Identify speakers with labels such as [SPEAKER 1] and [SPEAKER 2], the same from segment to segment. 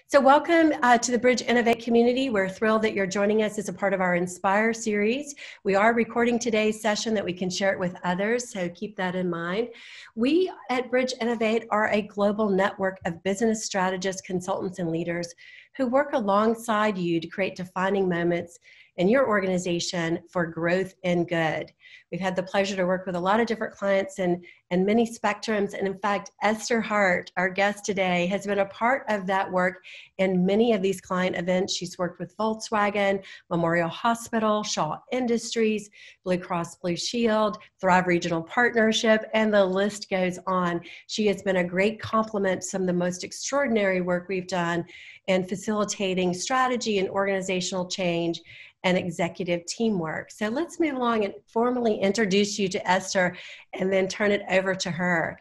[SPEAKER 1] So welcome to the Bridge Innovate community. We're thrilled that you're joining us as a part of our Inspire series. We are recording today's session that we can share it with others, so keep that in mind. We at Bridge Innovate are a global network of business strategists, consultants, and leaders who work alongside you to create defining moments in your organization for growth and good. We've had the pleasure to work with a lot of different clients and many spectrums. And in fact, Esther Hart, our guest today, has been a part of that work in many of these client events. She's worked with Volkswagen, Memorial Hospital, Shaw Industries, Blue Cross Blue Shield, Thrive Regional Partnership, and the list goes on. She has been a great complement to some of the most extraordinary work we've done in facilitating strategy and organizational change and executive teamwork. So let's move along and formally introduce you to Esther and then turn it over to her.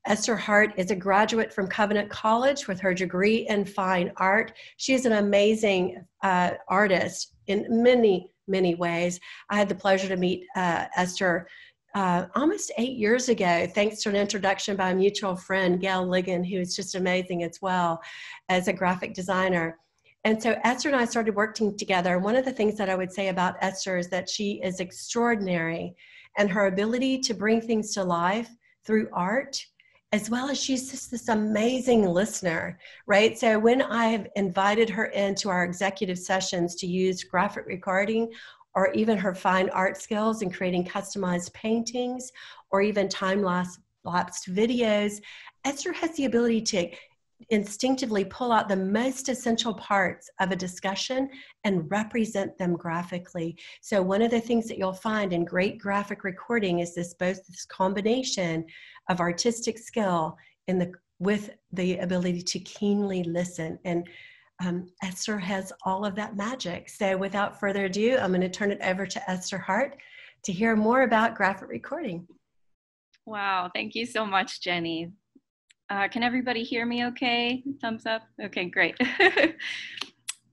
[SPEAKER 1] Esther Hart is a graduate from Covenant College with her degree in fine art. She is an amazing artist in many, many ways. I had the pleasure to meet Esther almost 8 years ago, thanks to an introduction by a mutual friend, Gail Ligon, who is just amazing as well as a graphic designer. And so Esther and I started working together. And one of the things that I would say about Esther is that she is extraordinary and her ability to bring things to life through art, as well as she's just this amazing listener, right? So when I've invited her into our executive sessions to use graphic recording or even her fine art skills in creating customized paintings or even time-lapsed videos, Esther has the ability to instinctively pull out the most essential parts of a discussion and represent them graphically. So one of the things that you'll find in great graphic recording is both this combination of artistic skill with the ability to keenly listen. And Esther has all of that magic. So without further ado, I'm going to turn it over to Esther Hart to hear more about graphic recording.
[SPEAKER 2] Wow, thank you so much, Jenny. Can everybody hear me okay? Thumbs up? Okay, great.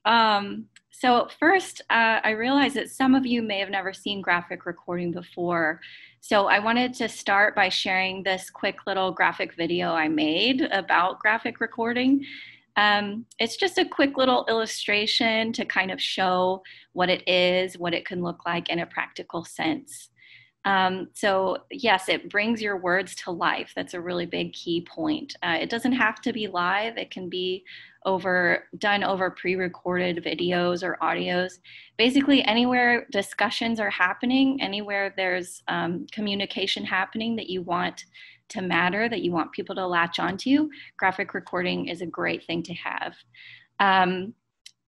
[SPEAKER 2] So first, I realize that some of you may have never seen graphic recording before. So I wanted to start by sharing this quick little graphic video I made about graphic recording. It's just a quick little illustration to kind of show what it is, what it can look like in a practical sense. So yes, it brings your words to life. That's a really big key point. It doesn't have to be live. It can be done over pre-recorded videos or audios. Basically anywhere discussions are happening, anywhere there's communication happening that you want to matter, that you want people to latch onto, graphic recording is a great thing to have.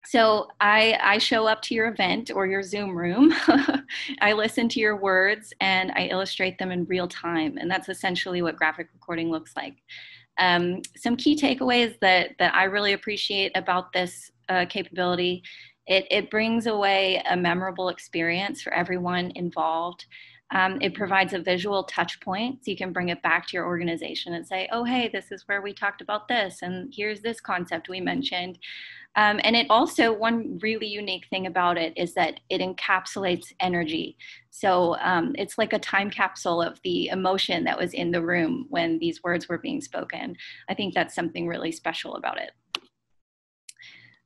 [SPEAKER 2] So I show up to your event or your Zoom room. I listen to your words and I illustrate them in real time. And that's essentially what graphic recording looks like. Some key takeaways that I really appreciate about this capability, it brings away a memorable experience for everyone involved. It provides a visual touch point, so you can bring it back to your organization and say, oh, hey, this is where we talked about this, and here's this concept we mentioned. And it also, one really unique thing about it is that it encapsulates energy. So it's like a time capsule of the emotion that was in the room when these words were being spoken. I think that's something really special about it.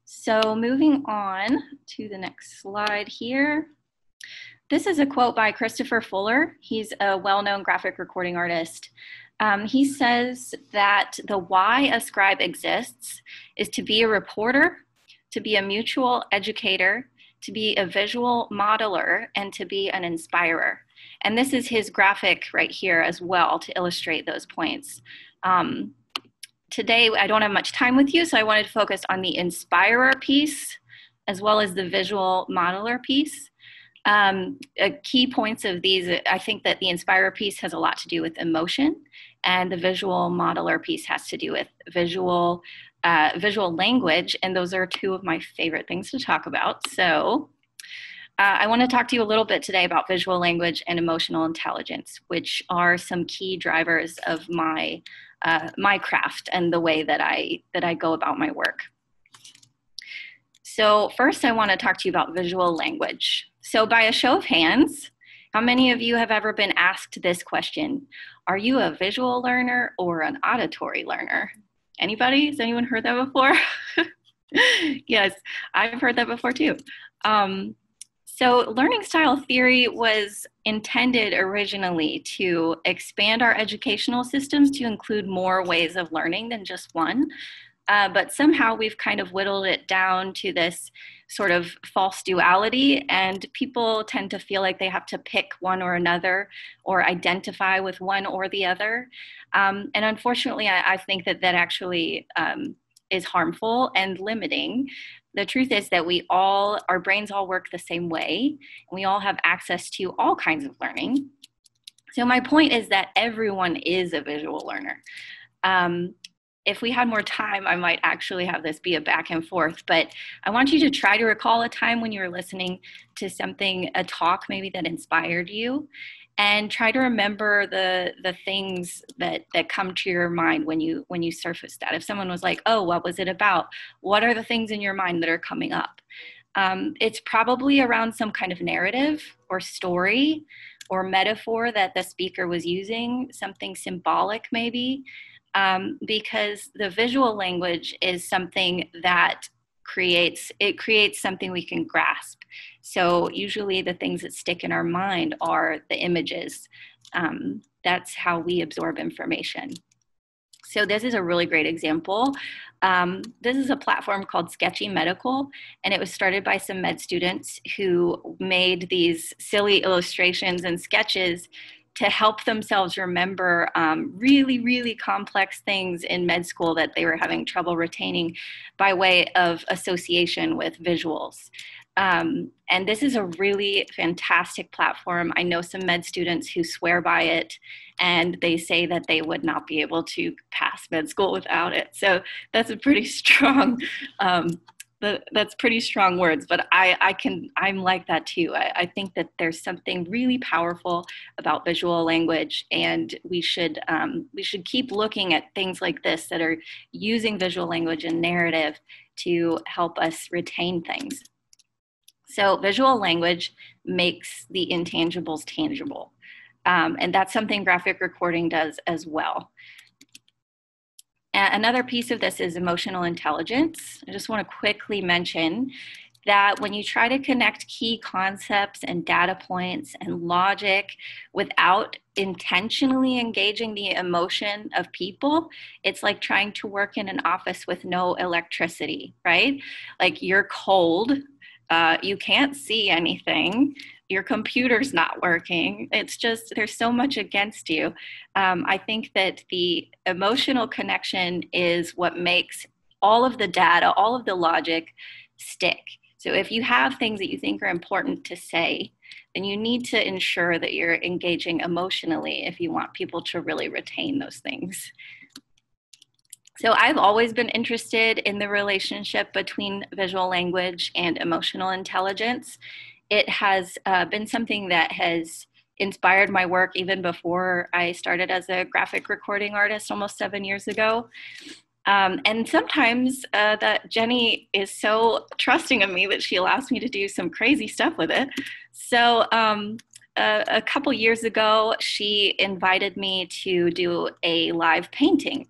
[SPEAKER 2] So moving on to the next slide here. This is a quote by Christopher Fuller. He's a well-known graphic recording artist. He says that the why a scribe exists is to be a reporter, to be a mutual educator, to be a visual modeler, and to be an inspirer. And this is his graphic right here as well to illustrate those points. Today, I don't have much time with you, so I wanted to focus on the inspirer piece as well as the visual modeler piece. Key points of these, I think that the inspirer piece has a lot to do with emotion, and the visual modeler piece has to do with visual language, and those are two of my favorite things to talk about. So I want to talk to you a little bit today about visual language and emotional intelligence, which are some key drivers of my craft and the way that I go about my work. So first, I want to talk to you about visual language. So by a show of hands, how many of you have ever been asked this question? Are you a visual learner or an auditory learner? Anybody? Has anyone heard that before? Yes, I've heard that before too. So learning style theory was intended originally to expand our educational systems to include more ways of learning than just one. But somehow we've kind of whittled it down to this sort of false duality, and people tend to feel like they have to pick one or another or identify with one or the other. And unfortunately, I think that that actually is harmful and limiting. The truth is that our brains all work the same way, and we all have access to all kinds of learning. So my point is that everyone is a visual learner. If we had more time, I might actually have this be a back and forth, but I want you to try to recall a time when you were listening to something, a talk maybe that inspired you, and try to remember the things that come to your mind when you surface that. If someone was like, oh, what was it about? What are the things in your mind that are coming up? It's probably around some kind of narrative or story or metaphor that the speaker was using, something symbolic maybe. Because the visual language is something that creates something we can grasp. So usually the things that stick in our mind are the images. That's how we absorb information. So this is a really great example. This is a platform called Sketchy Medical, and it was started by some med students who made these silly illustrations and sketches to help themselves remember really, really complex things in med school that they were having trouble retaining by way of association with visuals. And this is a really fantastic platform. I know some med students who swear by it, and they say that they would not be able to pass med school without it. So that's a pretty strong that's pretty strong words, but I'm like that too. I think that there's something really powerful about visual language, and we should keep looking at things like this that are using visual language and narrative to help us retain things. So visual language makes the intangibles tangible, and that's something graphic recording does as well. Another piece of this is emotional intelligence. I just want to quickly mention that when you try to connect key concepts and data points and logic without intentionally engaging the emotion of people, it's like trying to work in an office with no electricity, right? Like you're cold, you can't see anything, your computer's not working. It's just, there's so much against you. I think that the emotional connection is what makes all of the data, all of the logic stick. So if you have things that you think are important to say, then you need to ensure that you're engaging emotionally if you want people to really retain those things. So I've always been interested in the relationship between visual language and emotional intelligence. It has been something that has inspired my work even before I started as a graphic recording artist almost 7 years ago. And sometimes that Jenny is so trusting of me that she allows me to do some crazy stuff with it. So a couple years ago, she invited me to do a live painting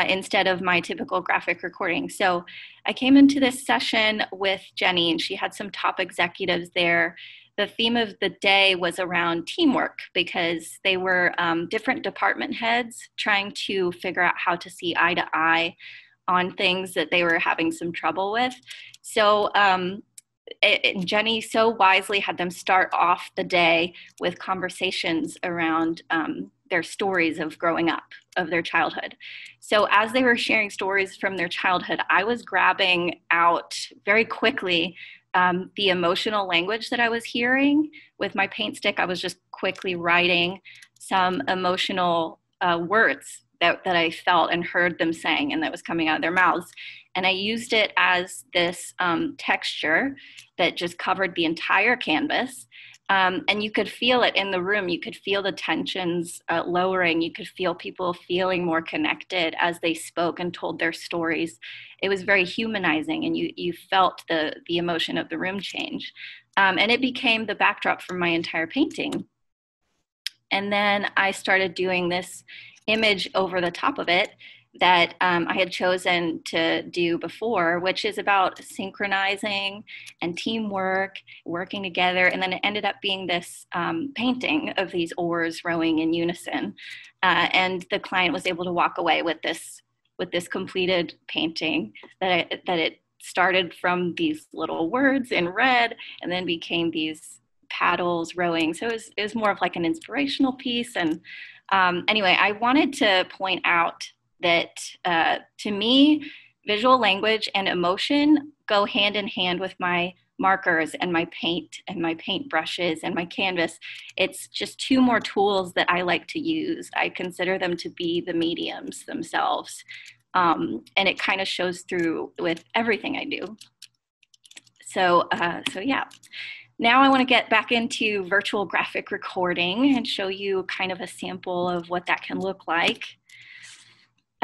[SPEAKER 2] instead of my typical graphic recording. So I came into this session with Jenny, and she had some top executives there. The theme of the day was around teamwork, because they were different department heads trying to figure out how to see eye to eye on things that they were having some trouble with. So Jenny so wisely had them start off the day with conversations around their stories of growing up, of their childhood. So as they were sharing stories from their childhood, I was grabbing out very quickly the emotional language that I was hearing. With my paint stick, I was just quickly writing some emotional words that I felt and heard them saying, and that was coming out of their mouths. And I used it as this texture that just covered the entire canvas. And you could feel it in the room. You could feel the tensions lowering. You could feel people feeling more connected as they spoke and told their stories. It was very humanizing, and you felt the emotion of the room change. And it became the backdrop for my entire painting. And then I started doing this image over the top of it that I had chosen to do before, which is about synchronizing and teamwork, working together. And then it ended up being this painting of these oars rowing in unison. And the client was able to walk away with this completed painting that it started from these little words in red and then became these paddles rowing. So it was more of like an inspirational piece. And anyway, I wanted to point out that to me, visual language and emotion go hand in hand with my markers and my paint and my paint brushes and my canvas. It's just two more tools that I like to use. I consider them to be the mediums themselves. And it kind of shows through with everything I do. So yeah. Now I want to get back into virtual graphic recording and show you kind of a sample of what that can look like.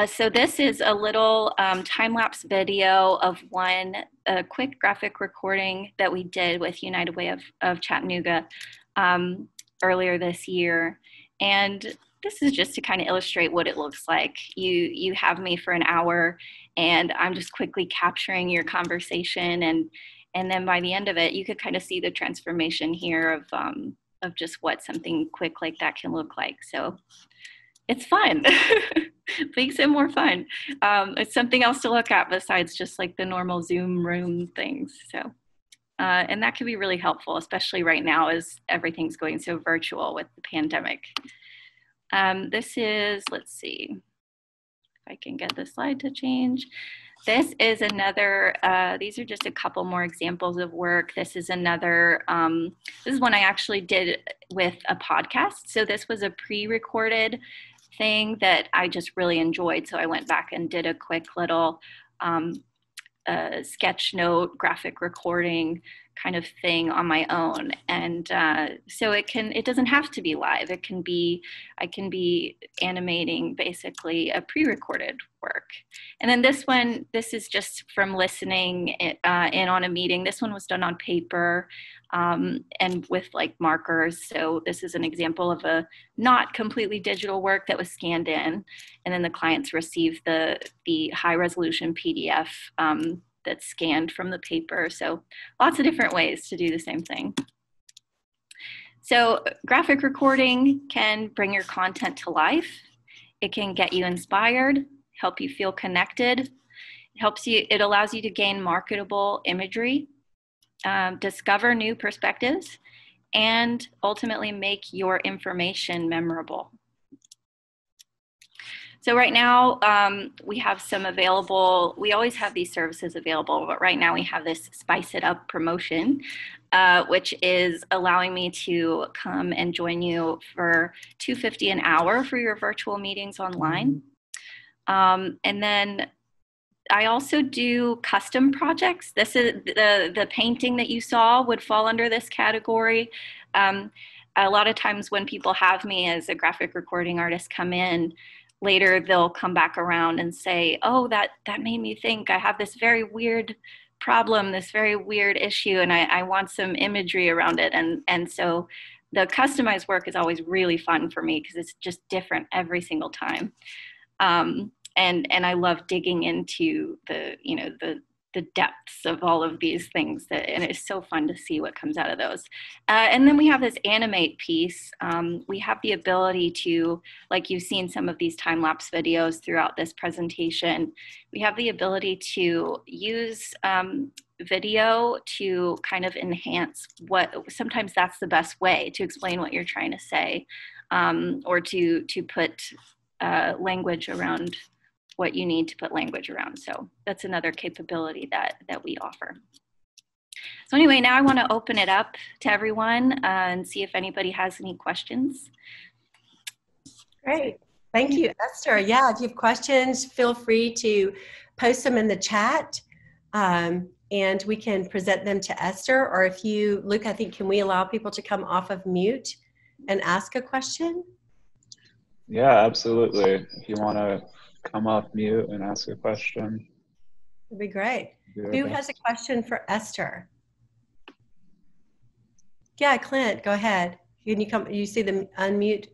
[SPEAKER 2] So this is a little time-lapse video of a quick graphic recording that we did with United Way of Chattanooga earlier this year. And this is just to kind of illustrate what it looks like. You have me for an hour and I'm just quickly capturing your conversation, and then by the end of it, you could kind of see the transformation here of just what something quick like that can look like. So it's fun. Makes it more fun. It's something else to look at besides just like the normal Zoom room things. So, and that can be really helpful, especially right now as everything's going so virtual with the pandemic. This is, let's see if I can get the slide to change. This is another, these are just a couple more examples of work. This is another, this is one I actually did with a podcast. So this was a pre-recorded thing that I just really enjoyed. So I went back and did a quick little sketch note, graphic recording kind of thing on my own. And so it doesn't have to be live. I can be animating basically a pre-recorded work. And then this is just from listening in on a meeting. This one was done on paper and with like markers. So this is an example of a not completely digital work that was scanned in. And then the clients received the high resolution PDF that's scanned from the paper. So lots of different ways to do the same thing. So graphic recording can bring your content to life. It can get you inspired, help you feel connected. It allows you to gain marketable imagery, discover new perspectives, and ultimately make your information memorable. So right now we have some available, we always have these services available, but right now we have this Spice It Up promotion, which is allowing me to come and join you for $250 an hour for your virtual meetings online. And then I also do custom projects. This is the painting that you saw would fall under this category. A lot of times when people have me as a graphic recording artist come in, later they'll come back around and say, oh, that made me think I have this very weird problem, this very weird issue, and I want some imagery around it. And so the customized work is always really fun for me because it's just different every single time. And I love digging into the depths of all of these things, and it's so fun to see what comes out of those. And then we have this animate piece. We have the ability to, like you've seen some of these time-lapse videos throughout this presentation, we have the ability to use video to kind of enhance sometimes that's the best way to explain what you're trying to say, or to put language around what you need to put language around. So that's another capability that we offer. So anyway, now I want to open it up to everyone and see if anybody has any questions.
[SPEAKER 1] Great. Thank you, Esther. Yeah, if you have questions, feel free to post them in the chat and we can present them to Esther. Or if you, Luke, I think, can we allow people to come off of mute and ask a question?
[SPEAKER 3] Yeah, absolutely. If you want to come off mute and ask a question.
[SPEAKER 1] That'd be great. Who has a question for Esther? Yeah, Clint, go ahead. You see them unmute?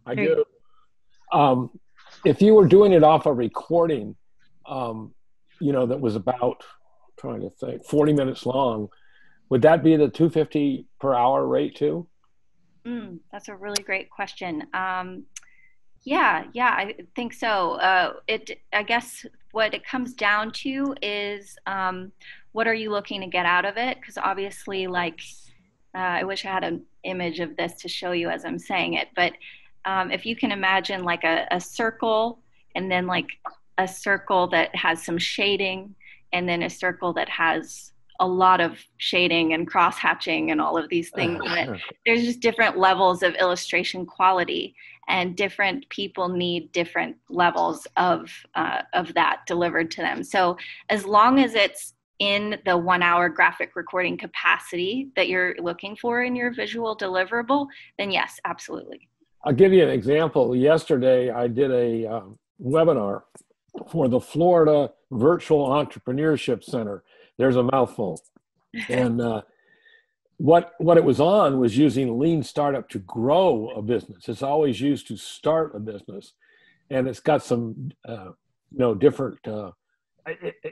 [SPEAKER 4] I do. If you were doing it off a recording, that was about, trying to think, 40 minutes long, would that be the $250 per hour rate too?
[SPEAKER 2] That's a really great question. Yeah, I think so. I guess what it comes down to is what are you looking to get out of it? Because obviously, I wish I had an image of this to show you as I'm saying it, but if you can imagine like a circle, and then like a circle that has some shading, and then a circle that has a lot of shading and cross hatching and all of these things. There's just different levels of illustration quality, and different people need different levels of that delivered to them. So as long as it's in the 1 hour graphic recording capacity that you're looking for in your visual deliverable, then yes, absolutely.
[SPEAKER 4] I'll give you an example. Yesterday, I did a webinar for the Florida Virtual Entrepreneurship Center. There's a mouthful. And what it was on was using Lean Startup to grow a business. It's always used to start a business. And it's got some, different,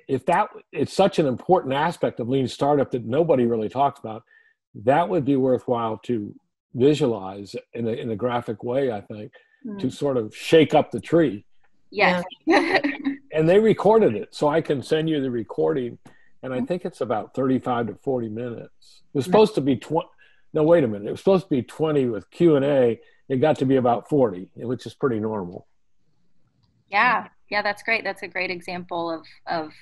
[SPEAKER 4] it's such an important aspect of Lean Startup that nobody really talks about, that would be worthwhile to visualize in a graphic way, I think, to sort of shake up the tree.
[SPEAKER 2] Yes.
[SPEAKER 4] And they recorded it, so I can send you the recording, and I think it's about 35 to 40 minutes. It was supposed to be 20. No, wait a minute. It was supposed to be 20 with Q&A. It got to be about 40, which is pretty normal.
[SPEAKER 2] Yeah, that's great. That's a great example of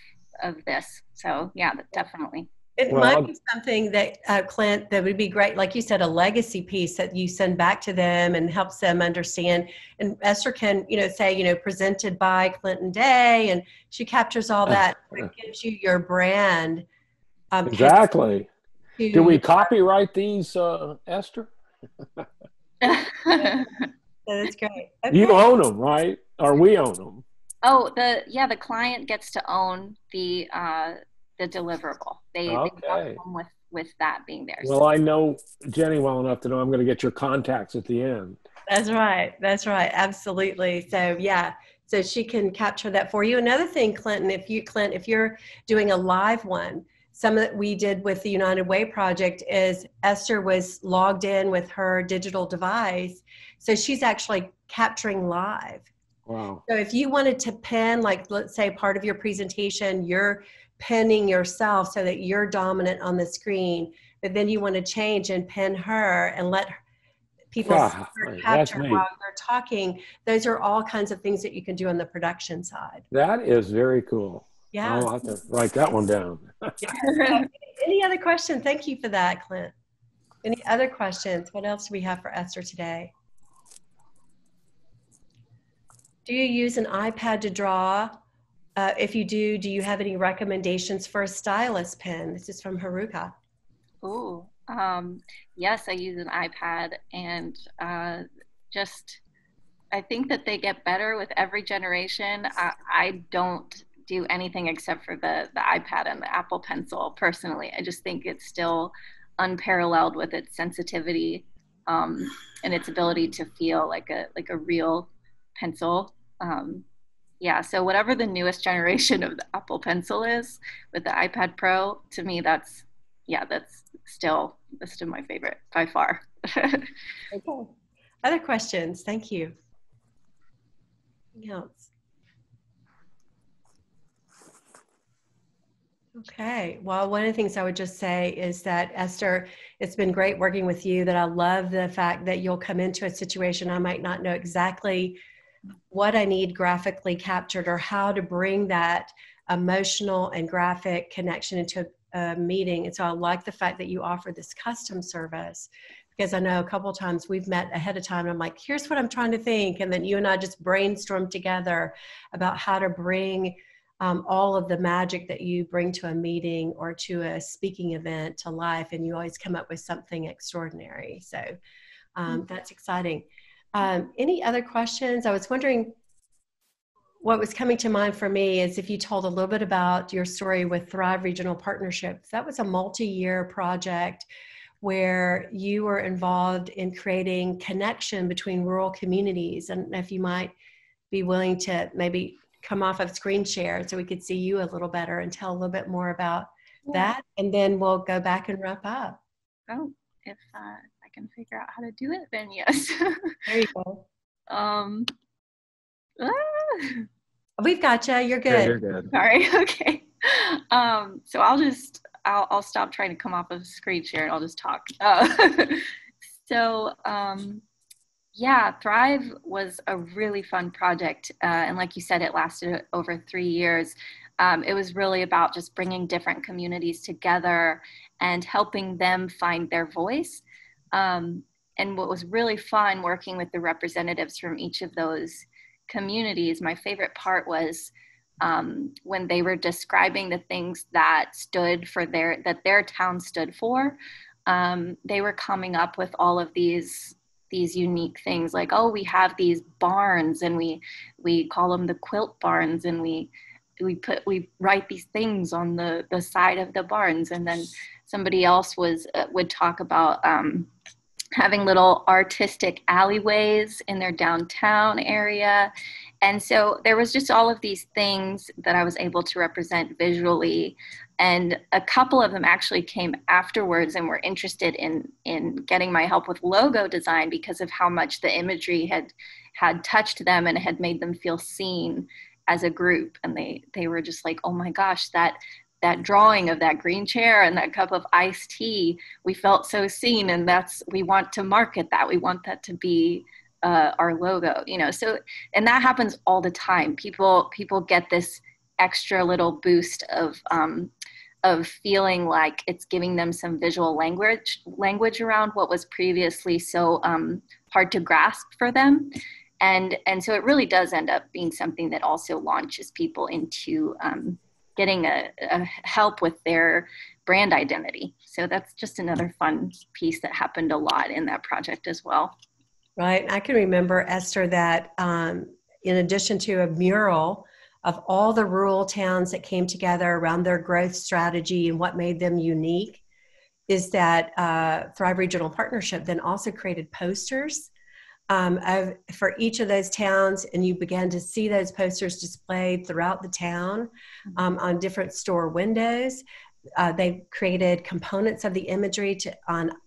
[SPEAKER 2] this. So yeah, definitely.
[SPEAKER 1] It might be something that, Clint, that would be great. Like you said, a legacy piece that you send back to them and helps them understand. And Esther can, say, presented by Clinton Day, and she captures all that. It gives you your brand.
[SPEAKER 4] Exactly. Do we copyright these, Esther?
[SPEAKER 1] That's great. Okay.
[SPEAKER 4] You own them, right? Or we own them?
[SPEAKER 2] Oh, the client gets to own the deliverable. They come home with that being there.
[SPEAKER 4] Well, I know Jenny well enough to know I'm going to get your contacts at the end.
[SPEAKER 1] That's right. Absolutely. So yeah, so she can capture that for you. Another thing, Clinton, if you're doing a live one, some that we did with the United Way project is Esther was logged in with her digital device. So she's actually capturing live.
[SPEAKER 4] Wow.
[SPEAKER 1] So if you wanted to pin, like, let's say part of your presentation, you're pinning yourself so that you're dominant on the screen, but then you want to change and pin her and let people capture while they're talking. Those are all kinds of things that you can do on the production side.
[SPEAKER 4] That is very cool.
[SPEAKER 1] Yeah.
[SPEAKER 4] I'll have to write that one down.
[SPEAKER 1] Any other questions? Thank you for that, Clint. Any other questions? What else do we have for Esther today? Do you use an iPad to draw? If you do you have any recommendations for a stylus pen? This is from Haruka.
[SPEAKER 2] Oh, yes, I use an iPad, and I think that they get better with every generation. I don't do anything except for the iPad and the Apple Pencil personally. I just think it's still unparalleled with its sensitivity and its ability to feel like a real pencil. Yeah, so whatever the newest generation of the Apple Pencil is with the iPad Pro, to me, that's still my favorite by far.
[SPEAKER 1] Okay. Other questions? Thank you. Anything else? Okay. Well, one of the things I would just say is that, Esther, it's been great working with you, that I love the fact that you'll come into a situation I might not know exactly what I need graphically captured or how to bring that emotional and graphic connection into a meeting. And so I like the fact that you offer this custom service, because I know a couple of times we've met ahead of time and I'm like, here's what I'm trying to think. And then you and I just brainstorm together about how to bring all of the magic that you bring to a meeting or to a speaking event to life. And you always come up with something extraordinary. So that's exciting. Any other questions? I was wondering, what was coming to mind for me is if you told a little bit about your story with Thrive Regional Partnerships. That was a multi-year project where you were involved in creating connection between rural communities. And if you might be willing to maybe come off of screen share so we could see you a little better and tell a little bit more about that, and then we'll go back and wrap up.
[SPEAKER 2] Oh, if I can figure out how to do it, then yes.
[SPEAKER 1] There you go. We've got you. You're good.
[SPEAKER 3] Yeah, you're good.
[SPEAKER 2] Sorry. Okay. So I'll stop trying to come off of screen share and I'll just talk. Yeah, Thrive was a really fun project. And like you said, it lasted over 3 years. It was really about just bringing different communities together and helping them find their voice. And what was really fun working with the representatives from each of those communities, my favorite part was when they were describing the things that their town stood for. They were coming up with all of these unique things, like, oh, we have these barns and we call them the quilt barns, and we write these things on the side of the barns. And then somebody else would talk about having little artistic alleyways in their downtown area. And so there was just all of these things that I was able to represent visually. And a couple of them actually came afterwards and were interested in getting my help with logo design because of how much the imagery had touched them and had made them feel seen as a group. And they were just like, oh my gosh, that drawing of that green chair and that cup of iced tea, we felt so seen, and we want to market that. We want that to be our logo, so, and that happens all the time. People get this extra little boost of feeling like it's giving them some visual language around what was previously so hard to grasp for them. And so it really does end up being something that also launches people into getting a help with their brand identity. So that's just another fun piece that happened a lot in that project as well.
[SPEAKER 1] Right. I can remember, Esther, that in addition to a mural of all the rural towns that came together around their growth strategy and what made them unique, is that Thrive Regional Partnership then also created posters for each of those towns, and you began to see those posters displayed throughout the town on different store windows. They created components of the imagery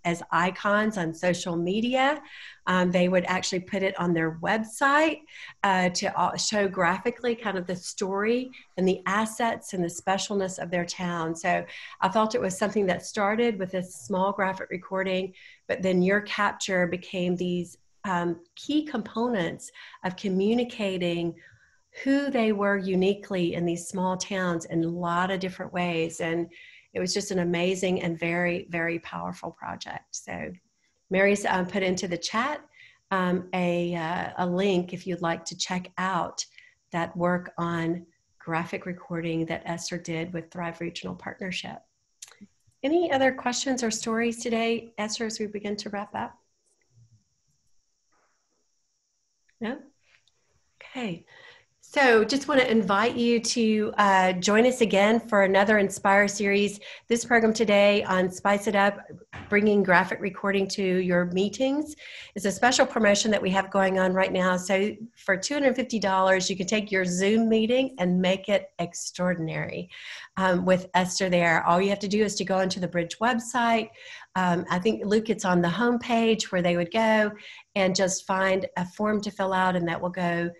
[SPEAKER 1] as icons on social media. They would actually put it on their website to show graphically kind of the story and the assets and the specialness of their town. So I felt it was something that started with a small graphic recording, but then your capture became these key components of communicating who they were uniquely in these small towns in a lot of different ways. And it was just an amazing and very, very powerful project. So Mary's put into the chat a link if you'd like to check out that work on graphic recording that Esther did with Thrive Regional Partnership. Any other questions or stories today, Esther, as we begin to wrap up? No? Okay. So just want to invite you to join us again for another Inspire series. This program today on Spice It Up, bringing graphic recording to your meetings, is a special promotion that we have going on right now. So for $250, you can take your Zoom meeting and make it extraordinary with Esther there. All you have to do is to go into the Bridge website. I think, Luke, it's on the homepage where they would go and just find a form to fill out, and that will go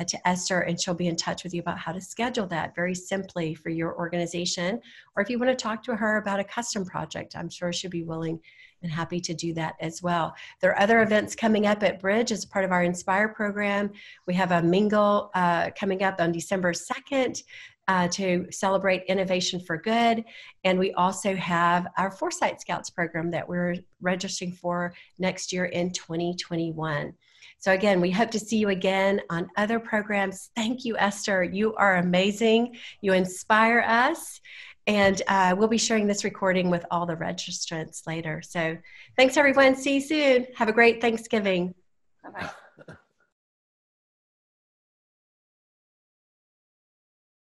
[SPEAKER 1] to Esther, and she'll be in touch with you about how to schedule that very simply for your organization. Or if you want to talk to her about a custom project, I'm sure she'll be willing and happy to do that as well. There are other events coming up at Bridge as part of our Inspire program. We have a mingle coming up on December 2nd to celebrate innovation for good. And we also have our Foresight Scouts program that we're registering for next year in 2021. So again, we hope to see you again on other programs. Thank you, Esther. You are amazing. You inspire us. And we'll be sharing this recording with all the registrants later. So thanks, everyone. See you soon. Have a great Thanksgiving.
[SPEAKER 2] Bye-bye.